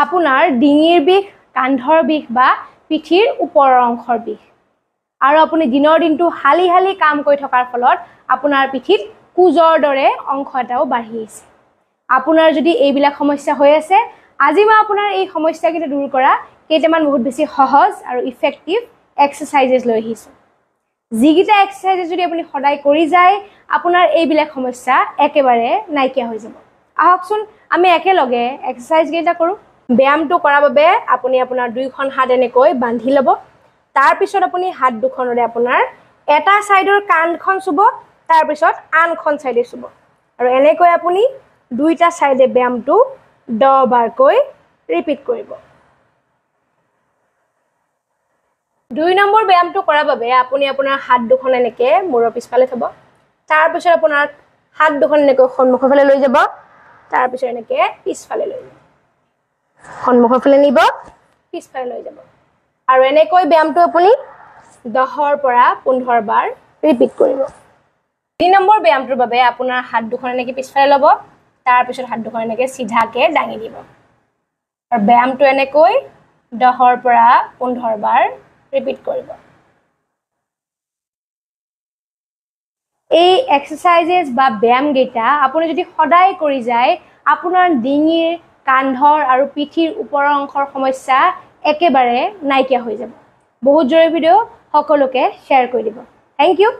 আপোনাৰ ডিঙিৰ বিষ, কান্ধৰ বিষ বা পিঠিৰ ওপৰৰ অংশৰ বিষ। আৰু আপুনি দিনৰ দিনটো হালি হালি কাম কৰি থকাৰ ফলত আপোনাৰ পিঠিত কুজৰ দৰে অংশ এটাও বাঢ়ি আহিছে। আপোনাৰ যদি এইবিলাক সমস্যা হৈ আছে, আজি মই আপোনাৰ এই সমস্যাকেইটা দূৰ কৰা কেইটামান বহুত বেছি সহজ আৰু ইফেক্টিভ এক্সাৰচাইজেছ লৈ আহিছোঁ। যিকেইটা এক্সাৰচাইজেছ যদি আপুনি সদায় কৰি যায়, আপোনাৰ এইবিলাক সমস্যা একেবাৰে নাইকিয়া হৈ যাব। আহকচোন আমি একেলগে এক্সাৰচাইজকেইটা কৰোঁ। ব্যায়ামটো কৰাৰ বাবে আপুনি আপোনাৰ দুইখন হাত এনেকৈ বান্ধি ল'ব। তাৰপিছত আপুনি হাত দুখনেৰে আপোনাৰ এটা ছাইডৰ কান্ধখন চুব, তাৰপিছত আনখন ছাইডে চুব। আৰু এনেকৈ আপুনি দুইটা ছাইডে ব্যায়ামটো 10 বাৰকৈ ৰিপিট কৰিব। 2 নম্বৰ ব্যায়ামটো কৰাৰ বাবে আপুনি আপোনাৰ হাত দুখন এনেকৈ মূৰৰ পিছফালে থ'ব। তাৰপিছত আপোনাৰ হাত দুখন এনেকৈ সন্মুখৰ ফালে লৈ যাব, তাৰপিছত এনেকৈ পিছফালে লৈ যাব। সন্মুখৰ ফালে নিব, পিছফালে লৈ যাব। আৰু এনেকৈ ব্যায়ামটো আপুনি 10ৰ পৰা 15 বাৰ ৰিপিট কৰিব। 3 নম্বৰ ব্যায়ামটোৰ বাবে আপোনাৰ হাত দুখন এনেকৈ পিছফালে ল'ব, তাৰপিছত হাত দুখন এনেকৈ চিধাকৈ দাঙি দিব। আৰু ব্যায়ামটো এনেকৈ 10ৰ পৰা 15 বাৰ ৰিপিট কৰিব। এই এক্সাৰচাইজেছ বা ব্যায়ামকেইটা আপুনি যদি সদায় কৰি যায়, আপোনাৰ ডিঙিৰ, কান্ধৰ আৰু পিঠিৰ ওপৰৰ অংশৰ সমস্যা একেবাৰে নাইকিয়া হৈ যাব। বহুত জৰুৰী ভিডিঅ' সকলোকে শ্বেয়াৰ কৰি দিব। Thank U.